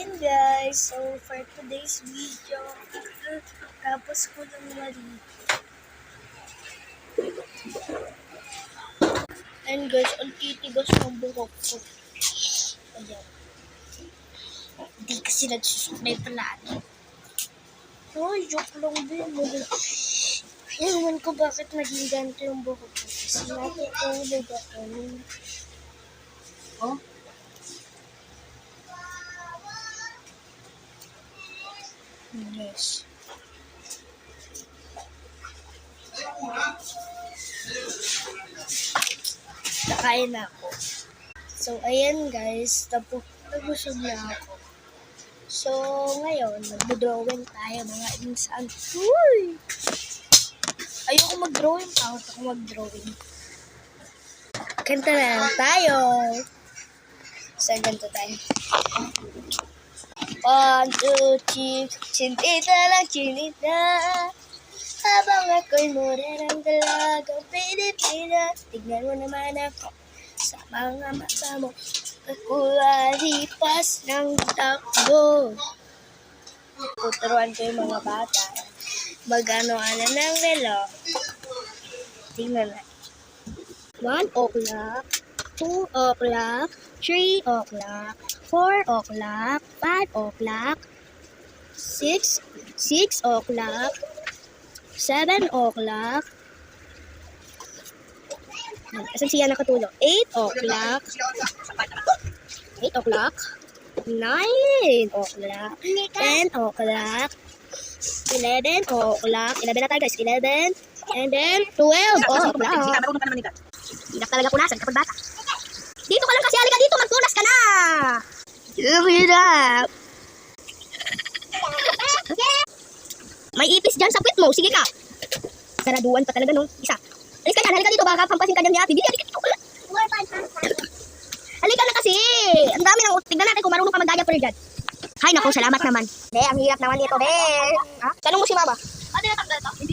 Ayan guys, so for today's video, tapos ko lang mali. And guys, ang titigas ng buhok ko. Ayan. Hindi kasi nagsusuklay palagi. Ay, joke lang din. Ewan ko bakit naging ganito yung buhok ko. Kasi natutulog ako. Oh? Yes. Nakain na ako. So, ayan guys. Nabusog na ako. So, ngayon, mag-drawing tayo mga insan. Uy! Ayoko mag-drawing. Takot ako mag-drawing. Kanta na lang tayo. So, ganito tayo. 1, 2, 3, chinita lang, chinita. Habang ako'y morerang dalagang Pilipinas, tignan mo naman ako sa mga mata mo. Ako alipas ng takbo. Tuturuan ko yung mga bata. Mag-ano-ano ng relo. Tingnan na. 1 o'clock, 2 o'clock, 3 o'clock, 4 o'clock, 5 o'clock, 6 o'clock, 7 o'clock. Asan siya nakatulog? 8 o'clock, 8 o'clock, 9 o'clock, 10 o'clock, 11 o'clock, 11 na tayo guys, 11, and then 12 o'clock. Hirap talaga punasan kapag bata. Dito ka lang kasi, halika dito, magpunas ka na! Hirap! May ipis dyan sa puwit mo, sige ka! Saraduan pa talaga no, isa. Alis ka dyan, halika dito, baka pampasin ka dyan ni ate. Halika dito. Halika na kasi! Ang dami ng tignan natin kung marunong ka mag-diaper dyan. Hay nako, salamat naman. Be, ang hirap naman nito, be. Ha? Tanong mo si mama. Ano natanggal to?